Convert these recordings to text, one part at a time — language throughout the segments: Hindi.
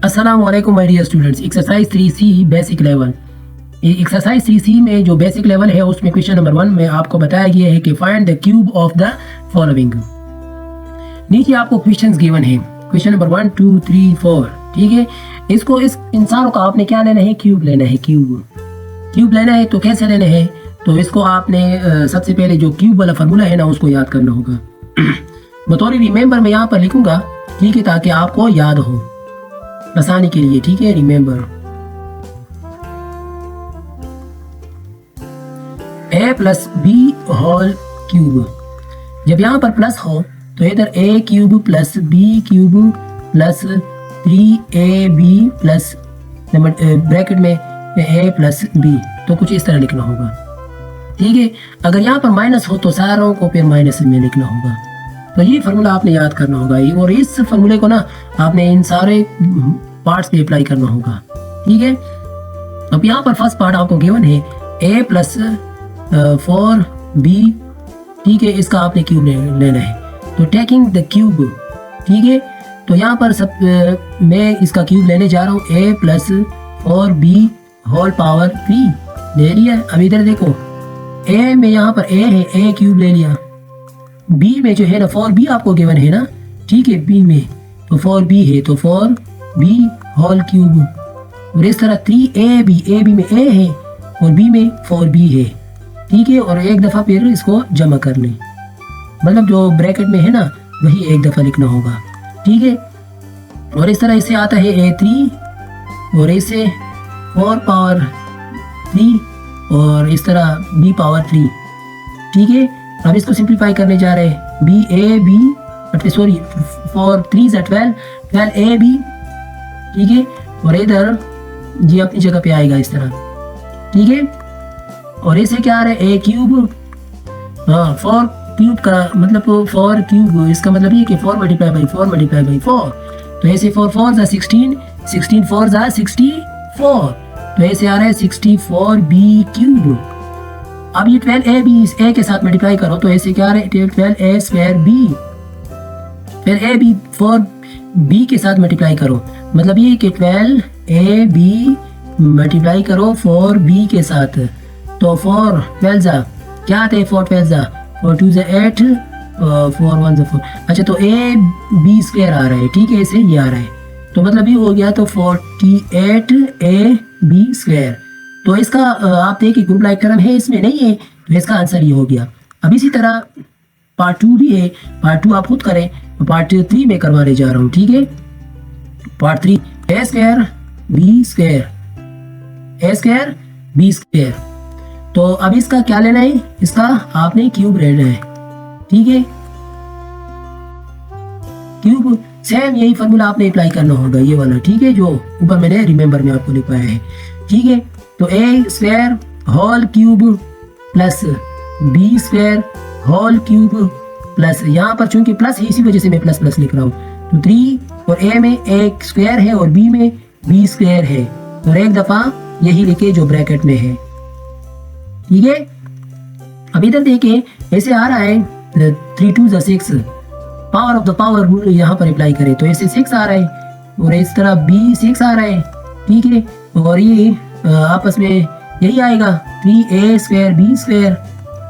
अस्सलाम वालेकुम my dear students. Exercise 3C basic level. Exercise 3C में जो बेसिक लेवल है उसमें क्वेश्चन नंबर 1 में आपको बताया गया है कि find the cube of the following. नीचे आपको क्वेश्चंस गिवन है, क्वेश्चन नंबर 1 2 3 4। ठीक है, इसको इस इंसानों का आपने क्या लेना है, क्यूब लेना है। क्यूब लेना है तो कैसे लेना है, तो इसको आपने सबसे पहले जो क्यूब वाला फार्मूला है ना उसको याद करना होगा। बतौर रिमेंबर मैं यहाँ पर लिखूंगा, ठीक है, ताकि आपको याद हो आसानी के लिए। ठीक है, remember a plus b whole cube. जब यहाँ पर प्लस हो तो इधर a cube plus b cube plus 3ab plus bracket में a प्लस बी, तो कुछ इस तरह लिखना होगा। ठीक है, अगर यहाँ पर माइनस हो तो सारों को फिर माइनस में लिखना होगा। तो ये फार्मूला आपने याद करना होगा और इस फार्मूले को ना आपने इन सारे पार्ट्स पे अप्लाई करना होगा। ठीक है, अब यहाँ पर फर्स्ट पार्ट आपको गिवन है a प्लस 4b। ठीक है, इसका आपने क्यूब लेना है, तो टेकिंग द क्यूब। ठीक है, तो यहाँ पर मैं इसका क्यूब लेने जा रहा हूँ, a plus 4b whole power 3 ले लिया। अब इधर देखो, a में यहाँ पर a है, a क्यूब ले लिया। b में जो है ना 4b आपको गिवन है ना, ठीक है, b में तो 4b है तो 4b होल क्यूब। और इस तरह 3ab में a है और b में 4b है। ठीक है, और एक दफ़ा फिर इसको जमा कर लें, मतलब जो ब्रैकेट में है ना वही एक दफ़ा लिखना होगा। ठीक है, और इस तरह इसे आता है a3 और इसे 4 पावर 3 और इस तरह b पावर 3। ठीक है, अब इसको सिंप्लीफाई करने जा रहे हैं, b 4 3 12ab। ठीक है, और इधर ये अपनी जगह पे आएगा इस तरह। ठीक है, और इसे क्या आ रहा है, a क्यूब, हाँ 4 क्यूब का मतलब 4 क्यूब, इसका मतलब ये कि 4 मल्टीप्लाई बाई 4, तो ऐसे 4 4 जा 16, 16 4 जा 64, तो ऐसे आ रहा है 64b क्यूब। अब ये 12ab इस a के साथ मल्टीप्लाई करो तो ऐसे क्या आ रहा है 12a स्क्वायर b, फिर ab 4b के साथ मल्टीप्लाई करो, मतलब ये कि 12ab मल्टीप्लाई करो 4b के साथ, तो 4 12 जा क्या आते हैं, 4 12 जा 4 2 जा 8 4 1 जा 4। अच्छा, तो ab स्क्वायर आ रहा है। ठीक है, ऐसे ये आ रहा है, तो मतलब ये हो गया तो 48ab स्क्वायर। तो इसका आप देखिए ग्रुप लाइक टर्म है, इसमें नहीं है, तो इसका आंसर ये हो गया। अब इसी तरह पार्ट 2 भी है, पार्ट 2 आप खुद करें, पार्ट 3 में करवाने जा रहा हूँ। ठीक है, part 3 a square b square. तो अब इसका क्या लेना है, इसका आपने क्यूब लेना है। ठीक है, क्यूब सेम यही फार्मूला आपने अप्लाई करना होगा, ये वाला। ठीक है, जो ऊपर मैंने रिमेंबर में आपको लिखवाया है। ठीक है, तो a square whole cube plus b square whole cube plus, यहाँ पर चूंकि प्लस है इसी वजह से मैं प्लस प्लस लिख रहा हूँ, तो 3 और a में a स्क्वायर है और b में b स्क्वायर है, और एक दफा यही लिखे जो ब्रैकेट में है। ठीक है, अब इधर देखिए ऐसे आ रहा है 3 2 जा 6, power of the power rule यहाँ पर अप्लाई करें तो ऐसे 6 आ रहा है, और इस तरह b 6 आ रहा है। ठीक है, और ये आपस में यही आएगा 3a स्क्वायर b स्क्वायर,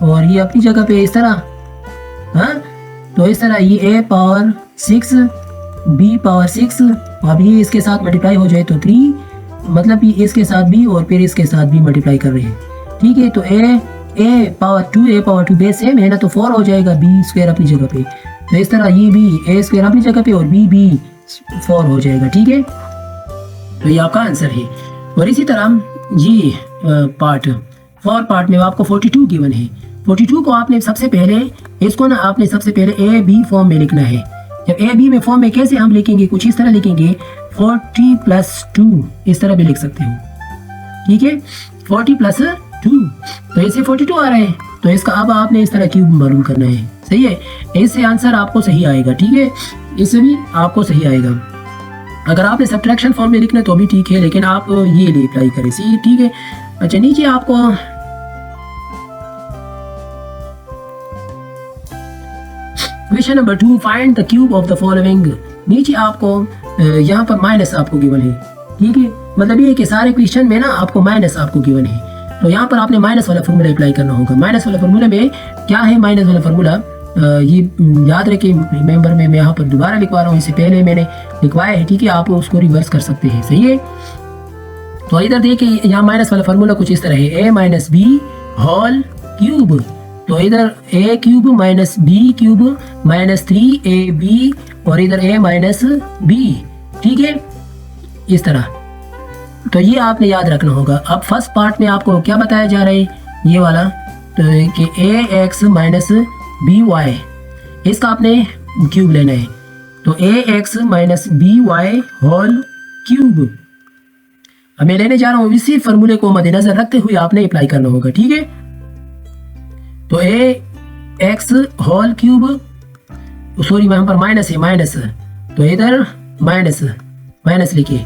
और ये अपनी जगह पे इस तरह, हाँ, तो इस तरह ये a पावर 6 b पावर 6, अब ये इसके साथ मल्टीप्लाई हो जाए तो 3, मतलब ये इसके साथ भी और फिर इसके साथ भी मल्टीप्लाई कर रहे हैं। ठीक है, तो a पावर 2 बेस सेम है ना, तो 4 हो जाएगा b स्क्वायर अपनी जगह पे, तो इस तरह ये भी a स्क्वायर अपनी जगह पे और b 4 हो जाएगा। ठीक है, तो ये आपका आंसर है। और इसी तरह ये पार्ट 4 पार्ट में आपको 42 गिवन है। 42 को आपने सबसे पहले इसको ना आपने सबसे पहले a b फॉर्म में लिखना है। जब a b में फॉर्म में कैसे हम लिखेंगे, कुछ इस तरह लिखेंगे 40 प्लस 2, इस तरह भी लिख सकते हो। ठीक है, 40 प्लस 2, तो ऐसे 42 आ रहा है, तो इसका अब आपने इस तरह क्यूब मालूम करना है। सही है, इससे आंसर आपको सही आएगा। ठीक है, इससे भी आपको सही आएगा। अगर आपने सब्ट्रैक्शन फॉर्म में लिखना है तो भी ठीक है, लेकिन आप ये ले अप्लाई करें। सही, ठीक है। अच्छा, नीचे आपको question number 2, find the cube of the following. नीचे आपको यहाँ पर माइनस आपको गिवन है, ठीक है। मतलब ये कि सारे क्वेश्चन में ना आपको माइनस आपको गिवन है, तो यहाँ पर आपने माइनस वाला फॉर्मूला अप्लाई करना होगा। माइनस वाला फॉर्मूला में क्या है, माइनस वाला फॉर्मूला ये याद रखिए, रिमेंबर में मैं यहाँ पर दोबारा लिखवा रहा हूँ, इससे पहले मैंने लिखवाया है, ठीक है। आप उसको रिवर्स कर सकते हैं, सही है। तो इधर देखिए यहाँ माइनस वाला फॉर्मूला कुछ इस तरह है, a minus b whole cube. तो इधर a cube minus b cube minus 3ab और इधर a माइनस बी, ठीक है, इस तरह। तो ये आपने याद रखना होगा। अब फर्स्ट पार्ट में आपको क्या बताया जा रहा है, ये वाला, तो कि ax माइनस बी वाई, इसका आपने क्यूब लेना है। तो ax minus b y whole cube अब मैं लेने जा रहा हूँ, इसी फॉर्मूले को मद्देनजर रखते हुए आपने अप्लाई करना होगा, ठीक है। तो ax होल क्यूब, सॉरी वहां पर माइनस है, माइनस, तो इधर माइनस माइनस लिखिए,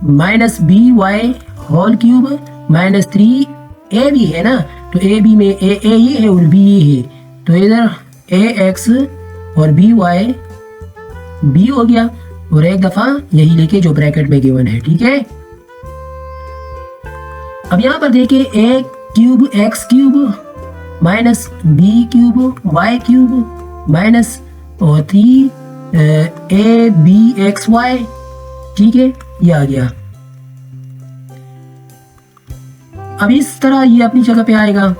minus b y whole cube minus 3ab है ना, तो ab में a ये है और b ये है, तो इधर ax और by b हो गया, और एक दफा यही लेके जो ब्रैकेट में गिवन है, ठीक है। अब यहाँ पर देखिए a cube x cube minus b cube y cube minus और 3abxy, ठीक है, ये आ गया। अब इस तरह ये अपनी जगह पे आएगा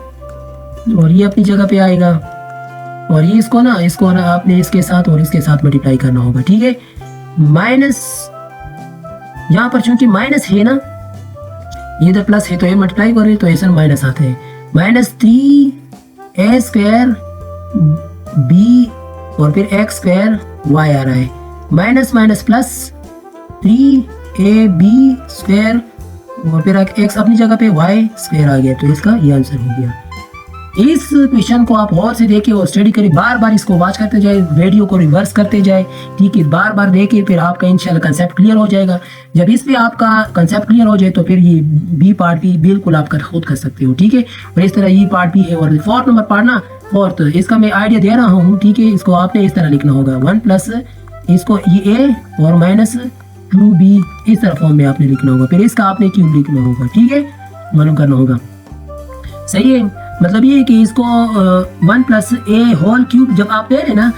और ये अपनी जगह पे आएगा, और ये इसको ना आपने इसके साथ और इसके साथ मल्टीप्लाई करना होगा, ठीक है। माइनस यहाँ पर चूंकि माइनस है ना, ये इधर प्लस है तो ये मल्टीप्लाई कर रहे तो ऐसा माइनस आता है, माइनस 3a² b और फिर x स्क्वायर y आ रहा है, minus minus plus 3ab square और फिर x अपनी जगह पे y स्क्वायर आ गया, तो इसका ये आंसर हो गया। इस क्वेश्चन को आप और से देखिए और स्टडी करिए, बार बार इसको वॉच करते जाए, वीडियो को रिवर्स करते जाए, ठीक है, बार बार देखिए, फिर आपका इंशाल्लाह कंसेप्ट क्लियर हो जाएगा। जब इस पे आपका कंसेप्ट क्लियर हो जाए तो फिर ये बी पार्ट भी बिल्कुल आप खुद कर सकते हो, ठीक है। और इस तरह ये पार्ट भी है, और फोर्थ नंबर पढ़ना, फोर्थ इसका मैं आइडिया दे रहा हूँ, ठीक है। इसको आपने इस तरह लिखना होगा, 1 प्लस इसको ये a और माइनस 2b, इस तरह फॉर्म में आपने लिखना होगा, फिर इसका आपने क्यूब लिखना होगा, ठीक है, मालूम करना होगा, सही है। मतलब ये कि इसको 1 प्लस a होल क्यूब जब आप ले रहे ना,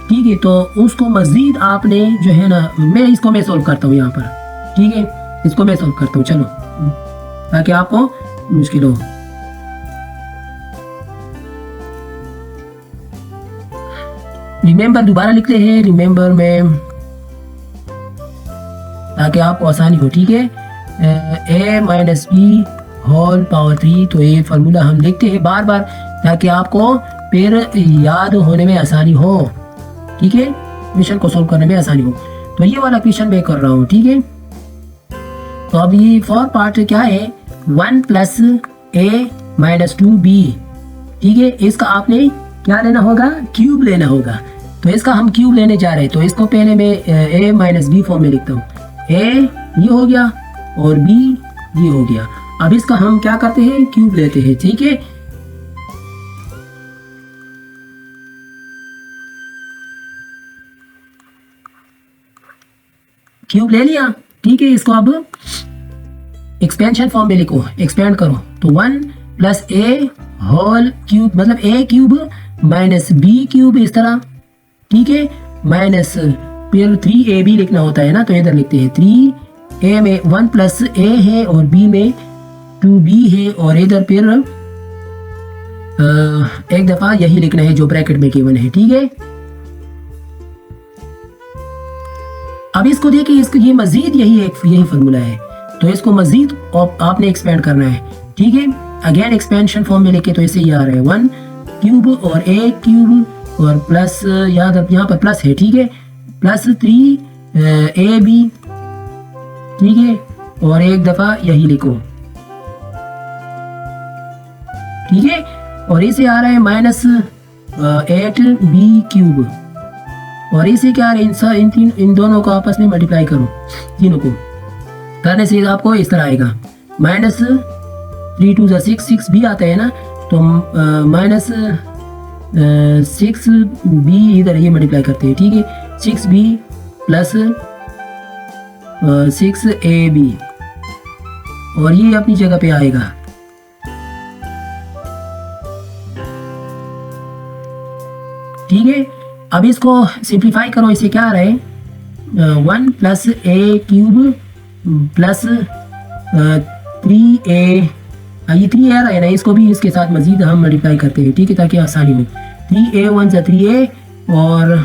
ठीक है, तो उसको मजीद आपने जो है ना, मैं सोल्व करता हूँ यहाँ पर, ठीक है, इसको मैं सोल्व करता हूँ, चलो, ताकि आपको मुश्किल हो। रिमेंबर दोबारा लिखते हैं, रिमेंबर में, ताकि आपको आसानी हो, ठीक है। a minus b whole power 3, तो ये फार्मूला हम लिखते हैं बार बार ताकि आपको फिर याद होने में आसानी हो, ठीक है, क्वेश्चन को सोल्व करने में आसानी हो। तो ये वाला क्वेश्चन मैं कर रहा हूँ, ठीक है। तो अब ये फोर्थ पार्ट क्या है, 1 प्लस a माइनस 2b, ठीक है, इसका आपने क्या लेना होगा, क्यूब लेना होगा। तो इसका हम क्यूब लेने जा रहे हैं, तो इसको पहले मैं a माइनस बी फॉर्म में लिखता हूँ, a ये हो गया और b ये हो गया। अब इसका हम क्या करते हैं, क्यूब लेते हैं, ठीक है। क्यूब ले लिया, ठीक है, इसको अब एक्सपेंशन फॉर्म में लिखो, एक्सपेंड करो, तो 1 प्लस a होल क्यूब, मतलब a cube minus b cube, इस तरह, ठीक है, माइनस फिर 3ab लिखना होता है ना, तो इधर लिखते हैं 3a में 1 प्लस a है और b में 2b है, और इधर फिर एक दफा यही लिखना है जो ब्रैकेट में गिवन है, ठीक है। अब इसको देखिए, इसको ये मजीद यही फार्मूला है, तो इसको मजीद आपने एक्सपेंड करना है, ठीक है। अगेन एक्सपेंशन फॉर्म में लेके, तो ऐसे ही आ रहा है 1 क्यूब और a क्यूब और प्लस यहाँ पर प्लस है, ठीक है, प्लस 3ab, ठीक है, और एक दफा यही लिखो, ठीक है, और इसे आ रहा है माइनस 8b क्यूब, और इसे क्या आ रहा है, इन दोनों को आपस में मल्टीप्लाई करो, तीनों को करने से आपको इस तरह आएगा, माइनस 3 2 6 6b आता है ना, तो माइनस 6b इधर ये मल्टीप्लाई करते हैं, ठीक है, 6b प्लस 6ab और ये अपनी जगह पे आएगा। ठीक है, अब इसको सिंप्लीफाई करो, इसे क्या आ रहा है 1 प्लस ए क्यूब प्लस 3a, ये 3 आ रहा है ना, इसको भी इसके साथ मजीद हम मल्टीप्लाई करते हैं। ठीक है, ताकि आसानी हो। 3a 1 से 3a और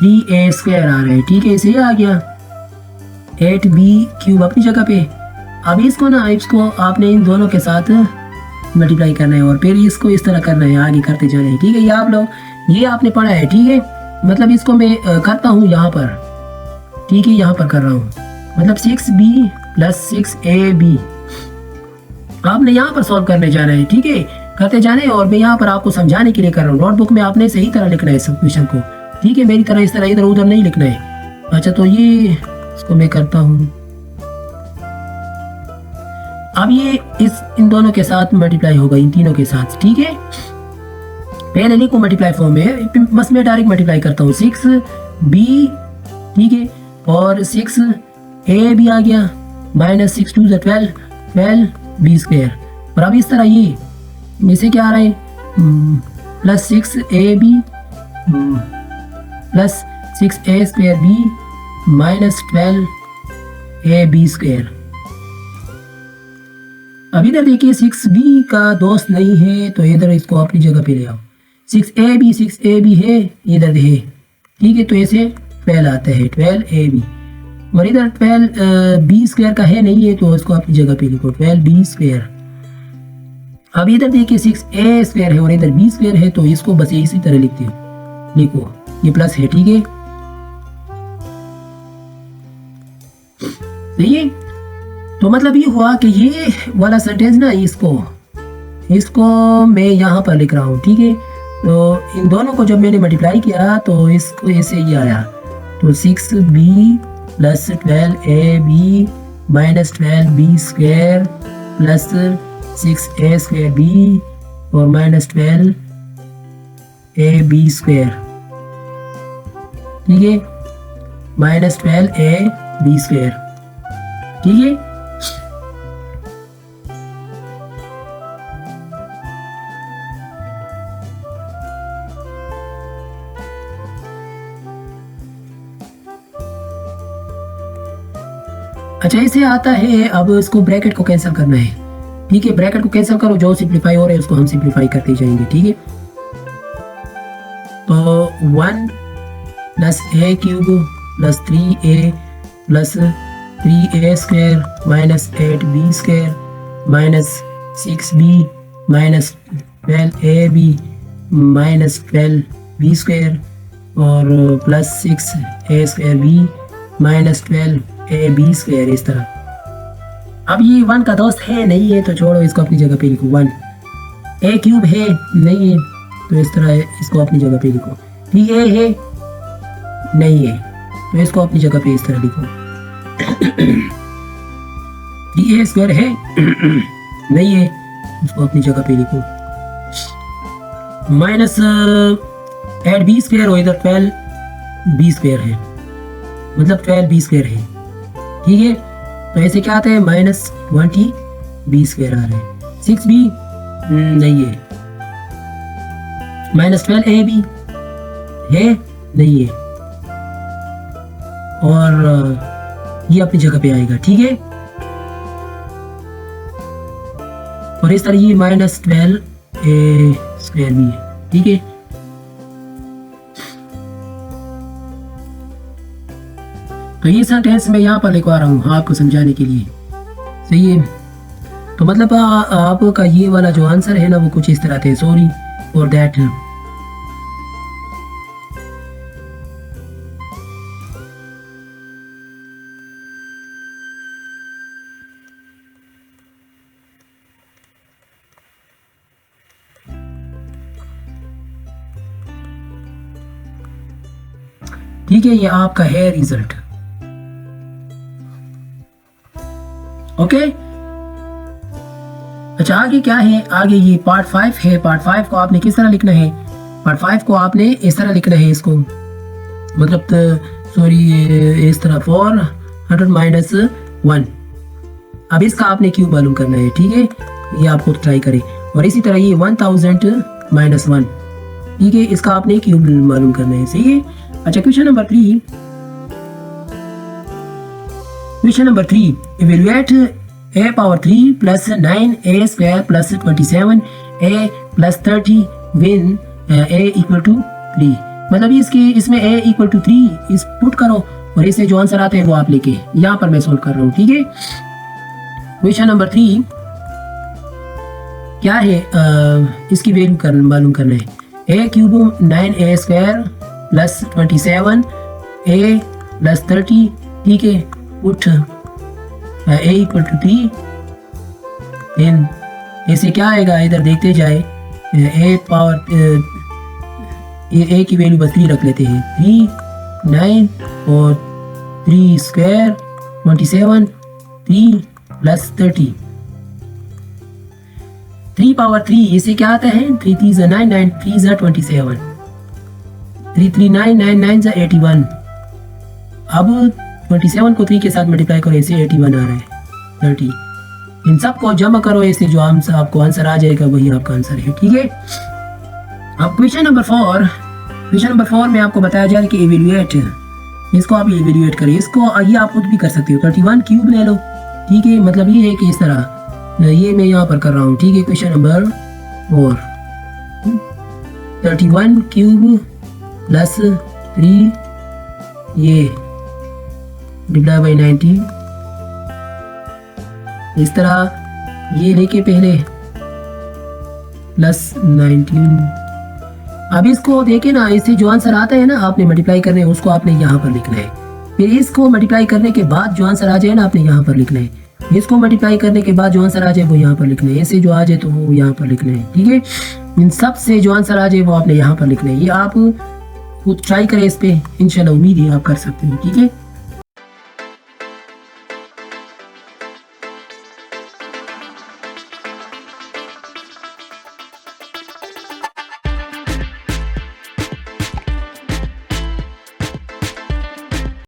3a स्क्वायर आ रहा है। ठीक है, इसे आ गया 8b क्यूब अपनी जगह पे। अब इसको आपने इन दोनों के साथ मल्टीप्लाई करना है और फिर इसको इस तरह करना है, आगे करते जाना है। ठीक है, ये आप लोग ये आपने पढ़ा है। ठीक है, मतलब इसको मैं करता हूँ यहाँ पर। ठीक है, यहाँ पर कर रहा हूँ, मतलब 6b प्लस 6ab आपने यहाँ पर सॉल्व करने जाना है। ठीक है, करते जाने, और मैं यहाँ पर आपको समझाने के लिए कर रहा हूँ। नोटबुक में आपने सही तरह लिखना है सब क्वेश्चन को। ठीक है, मेरी तरह इस तरह इधर उधर नहीं लिखना है। अच्छा, तो ये इसको मैं करता हूँ। अब ये इन दोनों के साथ मल्टीप्लाई होगा, इन तीनों के साथ। ठीक है, पहले लिखो मल्टीप्लाई फॉर्म में, बस मैं डायरेक्ट मल्टीप्लाई करता हूँ। 6b, ठीक है, और 6a भी आ गया, माइनस 6 2 12 12b स्क्वायर। और अब इस तरह ये इसे क्या आ रहा है plus 6ab plus 6a square b minus 12ab square. अब इधर देखिए 6b का दोस्त नहीं है, तो इधर इसको अपनी जगह पे ले आओ। 6ab है इधर है। ठीक है, तो ऐसे 12 आता है 12ab, और इधर 12b स्क्वायर का है नहीं है, तो इसको अपनी जगह पे लिखो 12b स्क्वायर। अब इधर देखिए 6a स्क्वायर है और इधर b स्क्वायर है, तो इसको बस इसी तरह लिखते हो, लिखो ये प्लस है। ठीक है, सही है। तो मतलब ये हुआ कि ये वाला सेंटेंस ना, इसको मैं यहाँ पर लिख रहा हूँ। ठीक है, तो इन दोनों को जब मैंने मल्टीप्लाई किया तो इसको ऐसे ही आया, तो 6b plus 12ab minus 12b square plus 6a square b और माइनस 12ab स्क्वायर। ठीक है, माइनस 12ab स्क्वायर। ठीक है, अच्छा ऐसे आता है। अब इसको ब्रैकेट को कैंसिल करना है। ठीक है, ब्रैकेट को कैंसिल करो, जो सिंप्लीफाई हो रहा है उसको हम सिंप्लीफाई करते जाएंगे। ठीक है, तो 1 plus a cube plus 3a plus 3a square minus 8b square minus 6b minus 12ab minus 12b square और plus 6a square b minus 12ab square. इस तरह अब ये 1 का दोस्त है नहीं है, तो छोड़ो, इसको अपनी जगह पे लिखो। 1 a क्यूब है नहीं है, तो इस तरह इसको अपनी जगह पे लिखो। 3a है नहीं है, तो इसको अपनी जगह पे इस तरह लिखो। 3a स्क्वायर है नहीं है, इसको अपनी जगह पे लिखो। माइनस 8b स्क्वायर और इधर 12b स्क्वायर है, मतलब 12b स्क्वायर है। ठीक है, तो ऐसे क्या आता है माइनस 20b स्क्वायर आ रहा है। 6b नहीं है, माइनस 12ab है नहीं है, और ये अपनी जगह पे आएगा। ठीक है, और इस तरह ये माइनस 12a स्क्वायर भी है। ठीक है, तो ये सेंटेंस मैं यहाँ पर लिखवा रहा हूँ आपको समझाने के लिए। सही है, तो मतलब आपका ये वाला जो आंसर है ना, वो कुछ इस तरह थे। Sorry for that. ठीक है, ये आपका है रिजल्ट। ओके, अच्छा आगे क्या है? आगे ये पार्ट 5 है। पार्ट 5 को आपने किस तरह लिखना है? पार्ट 5 को आपने इस तरह लिखना है, इसको मतलब सॉरी इस तरह। For 100 minus 1। अब इसका आपने क्यूब मालूम करना है, ठीक है, ये आप खुद ट्राई करें। और इसी तरह ये 1000 माइनस 1, ठीक है, इसका आपने क्यूब मालूम करना है, सही है। अच्छा, question number 3, evaluate a power 3 plus 9a square plus 27a plus 30 when a equal to 3। मतलब इसमें a इक्वल टू 3 इस पुट करो और इससे जो आंसर आते हैं वो आप लेके यहाँ पर मैं सोल्व कर रहा हूँ, ठीक है। क्वेश्चन नंबर 3 क्या है, इसकी वैल्यू मालूम करना है। a cube 9a square plus 27a plus 30, ठीक है, put a equal to 3। Then ऐसे क्या आएगा, इधर देखते जाए, a पावर a की वैल्यू बस 3 रख लेते हैं, 3 9 और 3 स्क्वायर 27, 3 प्लस 30, 3 पावर 3 इसे क्या आता है, 3 3 9 9 3 27, 3 3 9 9 9 81। अब 27 को 3 के साथ मल्टीप्लाई करो, ऐसे 81 आ रहा है, 30। इन सब को जमा करो, ऐसे जो आपको आंसर आ जाएगा वही आपका आंसर है, ठीक है। अब क्वेश्चन नंबर 4 में आपको बताया जा रहा है कि इवेल्युएट, इसको आप इवेल्युएट करें, इसको ये आप खुद भी कर सकते हो। 31 क्यूब ले लो, ठीक है, मतलब ये है कि इस तरह ये मैं यहाँ पर कर रहा हूँ, ठीक है। क्वेश्चन नंबर 4, 31 क्यूब प्लस 3 ये डिवाइड बाई 90, इस तरह ये लेके पहले प्लस 19। अब इसको देखे ना, इससे जो आंसर आता है ना आपने मल्टीप्लाई करने है, उसको आपने यहाँ पर लिखना है। फिर इसको मल्टीप्लाई करने के बाद जो आंसर आ जाए ना आपने यहाँ पर लिखना है। इसको मल्टीप्लाई करने के बाद जो आंसर आ जाए वो यहाँ पर लिखना है, ऐसे जो आ जाए तो वो यहाँ पर लिखना है, ठीक है। इन सब से जो आंसर आ जाए वो आपने यहाँ पर लिखना है। ये आप खुद ट्राई करें इस पे, इंशाल्लाह उम्मीद है आप कर सकते हो, ठीक है।